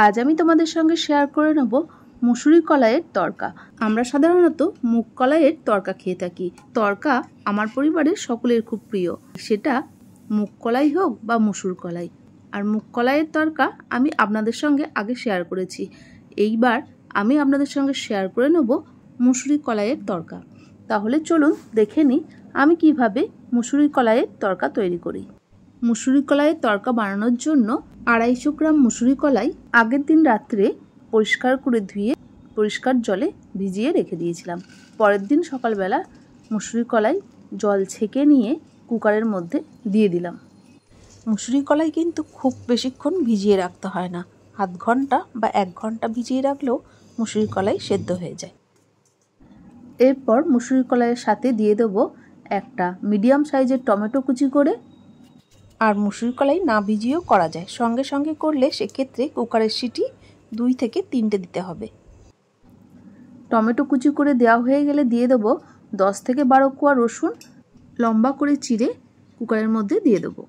আজ আমি তোমাদের সঙ্গে শেয়ার করে নেব মুসুরি কলাইয়ের তরকা। আমরা সাধারণত মুগ কলাইয়ের তরকা খেয়ে থাকি। তরকা আমার পরিবারের সকলের খুব প্রিয়, সেটা মুগ কলাই হোক বা মুসুর কলাই। আর মুগ কলাইয়ের তরকা আমি আপনাদের সঙ্গে আগে শেয়ার করেছি। এইবার আমি আপনাদের সঙ্গে শেয়ার করে নেব মুসুরি কলাইয়ের তরকা। তাহলে চলুন দেখে নিই আমি কিভাবে মুসুরি কলাইয়ের তরকা তৈরি করি। মুসুরি কলাইয়ের তরকা বানানোর জন্য 250 গ্রাম মুসুরি কলাই আগের দিন রাত্রে পরিষ্কার করে ধুয়ে পরিষ্কার জলে ভিজিয়ে রেখে দিয়েছিলাম। পরের দিন সকালবেলা মুসুরি কলাই জল ছেঁকে নিয়ে কুকারের মধ্যে দিয়ে দিলাম। মুসুরি কলাই কিন্তু খুব বেশিক্ষণ ভিজিয়ে রাখতে হয় না, আধ ঘন্টা বা 1 ঘন্টা ভিজিয়ে রাখলেও মুসুরি কলাই সেদ্ধ হয়ে যায়। এরপর মুসুরি কলাইয়ের সাথে দিয়ে দেবো একটা মিডিয়াম সাইজের টমেটো কুচি করে। আর মুসুরি কলাই না ভিজিয়েও করা যায়, সঙ্গে সঙ্গে করলে সেক্ষেত্রে কুকারের সিটি 2 থেকে 3টে দিতে হবে। টমেটো কুচি করে দেওয়া হয়ে গেলে দিয়ে দেবো 10 থেকে 12 কোয়া রসুন লম্বা করে চিড়ে কুকারের মধ্যে দিয়ে দেবো।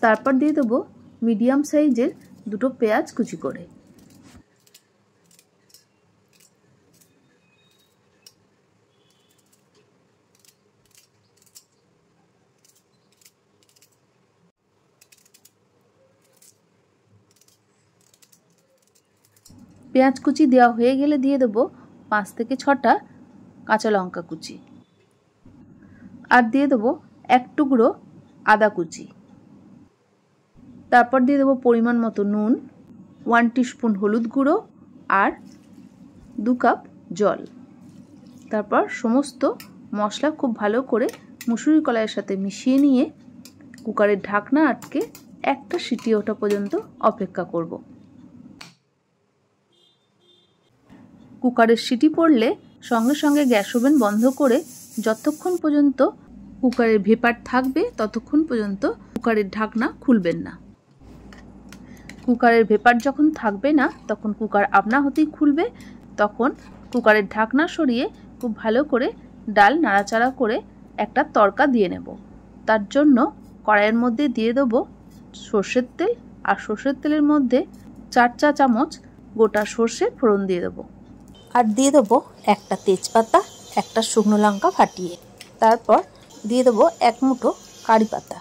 তারপর দিয়ে দেবো মিডিয়াম সাইজের 2টো পেঁয়াজ কুচি করে। পেঁয়াজ কুচি দেওয়া হয়ে গেলে দিয়ে দেবো 5 থেকে 6টা কাঁচা লঙ্কা কুচি। আর দিয়ে দেবো 1 টুকরো আদা কুচি। তারপর দিয়ে দেবো পরিমাণ মতো নুন, 1 টিস্পুন হলুদ গুঁড়ো আর 2 কাপ জল। তারপর সমস্ত মশলা খুব ভালো করে মুসুরি কলাইয়ের সাথে মিশিয়ে নিয়ে কুকারের ঢাকনা আটকে একটা সিটি ওঠা পর্যন্ত অপেক্ষা করব। কুকারের সিটি পড়লে সঙ্গে সঙ্গে গ্যাস ওভেন বন্ধ করে যতক্ষণ পর্যন্ত কুকারের ভেপার থাকবে ততক্ষণ পর্যন্ত কুকারের ঢাকনা খুলবেন না। কুকারের ভেপার যখন থাকবে না তখন কুকার আপনা হতেই খুলবে, তখন কুকারের ঢাকনা সরিয়ে খুব ভালো করে ডাল নাড়াচাড়া করে একটা তরকা দিয়ে নেব। তার জন্য কড়াইয়ের মধ্যে দিয়ে দেবো সর্ষের তেল, আর সর্ষের তেলের মধ্যে 4 চা চামচ গোটা সর্ষে ফোড়ন দিয়ে দেবো। আর দিয়ে দেবো একটা তেজপাতা, একটা শুকনো লঙ্কা ফাটিয়ে। তারপর দিয়ে দেবো 1 মুঠো কারি পাতা।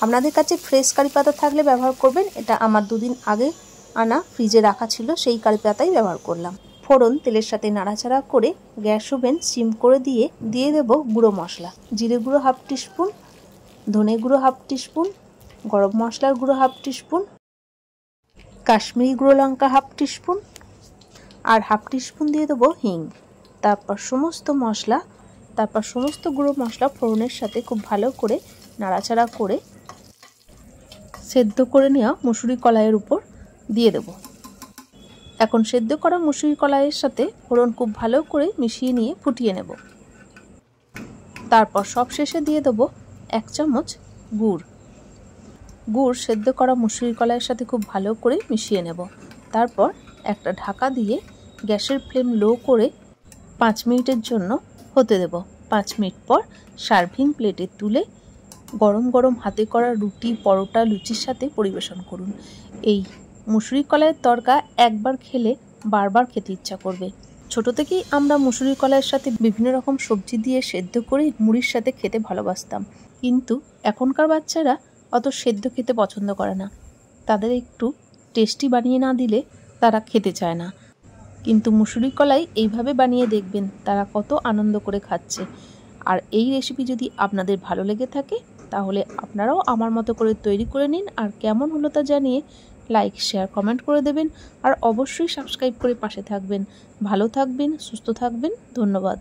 আপনাদের কাছে ফ্রেশ কারি পাতা থাকলে ব্যবহার করবেন, এটা আমার 2 দিন আগে আনা ফ্রিজে রাখা ছিল, সেই কারি পাতাই ব্যবহার করলাম। ফোড়ন তেলের সাথে নাড়াচাড়া করে গ্যাস ওভেন সিম করে দিয়ে দেবো গুঁড়ো মশলা। জিরে গুঁড়ো 1/2 টিস্পুন, ধনে গুঁড়ো 1/2 টিস্পুন, গরম মশলার গুঁড়ো 1/2 টিস্পুন, কাশ্মীরি গুঁড়ো লঙ্কা 1/2 টিস্পুন আর 1/2 টিস্পুন দিয়ে দেবো হিং। তারপর সমস্ত গুঁড়ো মশলা ফোড়নের সাথে খুব ভালো করে নাড়াচাড়া করে সেদ্ধ করে নেওয়া মুসুরি কলাইয়ের উপর দিয়ে দেব। এখন সেদ্ধ করা মুসুরি কলাইয়ের সাথে ফোড়ন খুব ভালো করে মিশিয়ে নিয়ে ফুটিয়ে নেব। তারপর সবশেষে দিয়ে দেব 1 চামচ গুড় সেদ্ধ করা মুসুরি কলাইয়ের সাথে খুব ভালো করে মিশিয়ে নেব। তারপর একটা ঢাকা দিয়ে গ্যাসের ফ্লেম লো করে 5 মিনিটের জন্য হতে দেব। 5 মিনিট পর সার্ভিং প্লেটে তুলে গরম গরম হাতে করা রুটি, পরোটা, লুচির সাথে পরিবেশন করুন। এই মুসুরি কলাইয়ের তরকা একবার খেলে বারবার খেতে ইচ্ছা করবে। ছোট থেকেই আমরা মুসুরি কলাইয়ের সাথে বিভিন্ন রকম সবজি দিয়ে সেদ্ধ করে মুড়ির সাথে খেতে ভালোবাসতাম, কিন্তু এখনকার বাচ্চারা অত সেদ্ধ খেতে পছন্দ করে না। তাদের একটু টেস্টি বানিয়ে না দিলে তারা খেতে চায় না, কিন্তু মুসুরি কলাই এইভাবে বানিয়ে দেখবেন তারা কত আনন্দ করে খাচ্ছে। আর এই রেসিপি যদি আপনাদের ভালো লেগে থাকে তাহলে আপনারাও আমার মতো করে তৈরি করে নিন, আর কেমন হলো তা জানিয়ে লাইক, শেয়ার, কমেন্ট করে দেবেন। আর অবশ্যই সাবস্ক্রাইব করে পাশে থাকবেন। ভালো থাকবেন, সুস্থ থাকবেন। ধন্যবাদ।